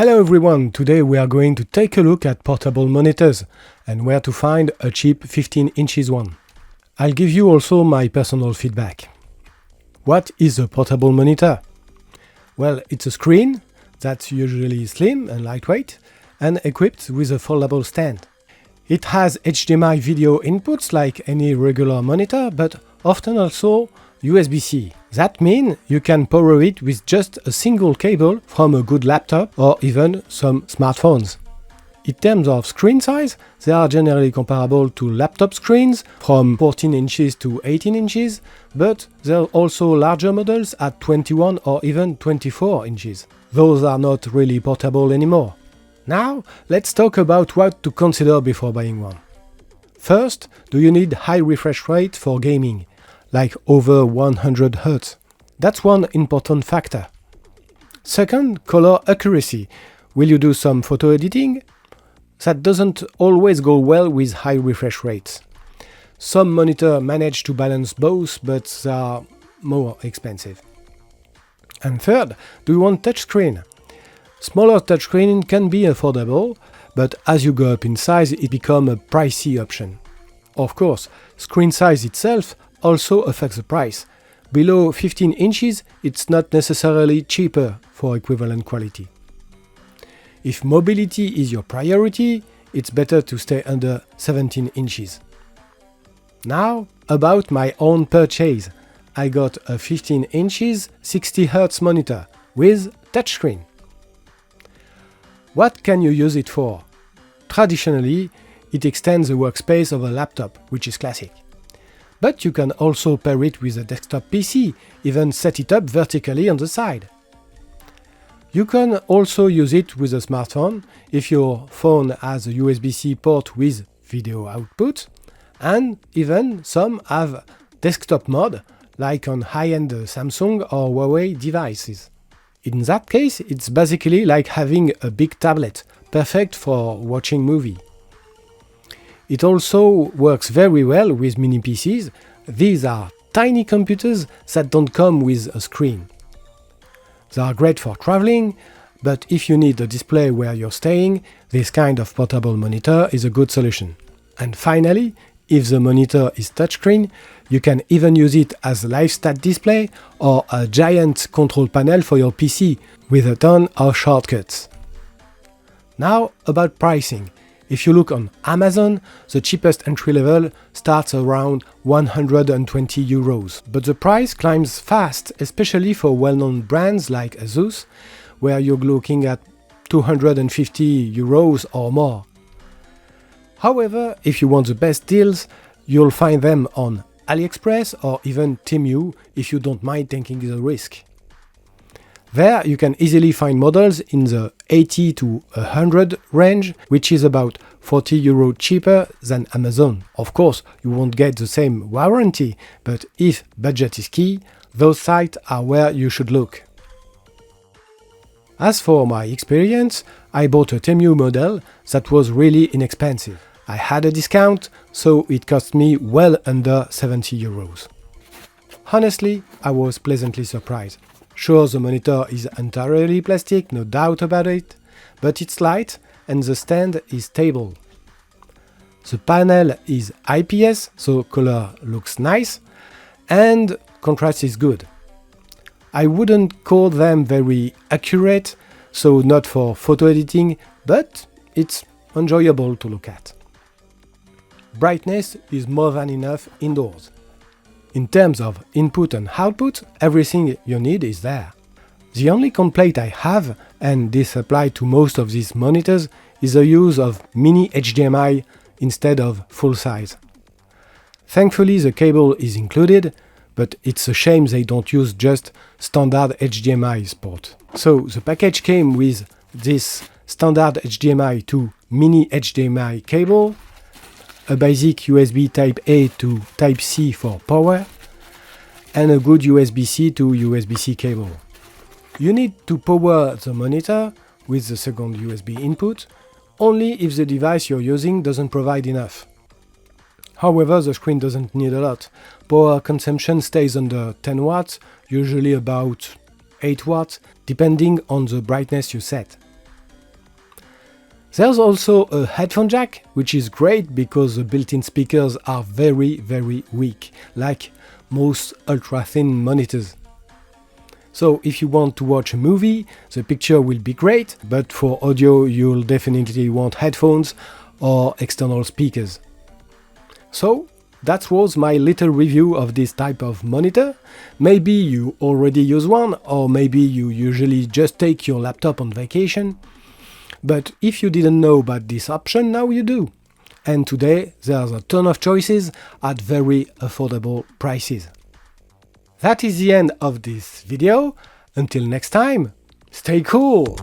Hello everyone, today we are going to take a look at portable monitors and where to find a cheap 15 inches one. I'll give you also my personal feedback. What is a portable monitor? Well, it's a screen that's usually slim and lightweight and equipped with a foldable stand. It has HDMI video inputs like any regular monitor, but often also USB-C. That means you can power it with just a single cable from a good laptop or even some smartphones. In terms of screen size, they are generally comparable to laptop screens from 14 inches to 18 inches, but there are also larger models at 21 or even 24 inches. Those are not really portable anymore. Now, let's talk about what to consider before buying one. First, do you need high refresh rate for gaming, like over 100 Hz? That's one important factor. Second, color accuracy. Will you do some photo editing? That doesn't always go well with high refresh rates. Some monitors manage to balance both, but they are more expensive. And third, do you want touchscreen? Smaller touchscreen can be affordable, but as you go up in size, it becomes a pricey option. Of course, screen size itself also affects the price. Below 15 inches, it's not necessarily cheaper for equivalent quality. If mobility is your priority, it's better to stay under 17 inches. Now, about my own purchase. I got a 15 inches 60 Hz monitor with touchscreen. What can you use it for? Traditionally, it extends the workspace of a laptop, which is classic. But you can also pair it with a desktop PC, even set it up vertically on the side. You can also use it with a smartphone if your phone has a USB-C port with video output, and even some have desktop mode, like on high-end Samsung or Huawei devices. In that case, it's basically like having a big tablet, perfect for watching movies. It also works very well with mini PCs. These are tiny computers that don't come with a screen. They are great for traveling, but if you need a display where you're staying, this kind of portable monitor is a good solution. And finally, if the monitor is touchscreen, you can even use it as a live stat display or a giant control panel for your PC with a ton of shortcuts. Now about pricing. If you look on Amazon, the cheapest entry level starts around 120 euros, but the price climbs fast, especially for well-known brands like Asus, where you're looking at 250 euros or more. However, if you want the best deals, you'll find them on AliExpress or even Temu if you don't mind taking the risk. There you can easily find models in the 80 to 100 range, which is about 40 euro cheaper than Amazon. Of course, you won't get the same warranty, but if budget is key, those sites are where you should look. As for my experience, I bought a Temu model that was really inexpensive. I had a discount, so it cost me well under 70 euros. Honestly, I was pleasantly surprised. Sure, the monitor is entirely plastic, no doubt about it, but it's light and the stand is stable. The panel is IPS, so color looks nice, and contrast is good. I wouldn't call them very accurate, so not for photo editing, but it's enjoyable to look at. Brightness is more than enough indoors. In terms of input and output, everything you need is there. The only complaint I have, and this applies to most of these monitors, is the use of mini HDMI instead of full size. Thankfully the cable is included, but it's a shame they don't use just standard HDMI port. So the package came with this standard HDMI to mini HDMI cable, a basic USB Type-A to Type-C for power, and a good USB-C to USB-C cable. You need to power the monitor with the second USB input, only if the device you're using doesn't provide enough. However, the screen doesn't need a lot. Power consumption stays under 10 watts, usually about 8 watts, depending on the brightness you set. There's also a headphone jack, which is great because the built-in speakers are very weak, like most ultra-thin monitors. So if you want to watch a movie, the picture will be great, but for audio you'll definitely want headphones or external speakers. So that was my little review of this type of monitor. Maybe you already use one, or maybe you usually just take your laptop on vacation. But if you didn't know about this option, now you do. And today there's a ton of choices at very affordable prices. That is the end of this video. Until next time, stay cool!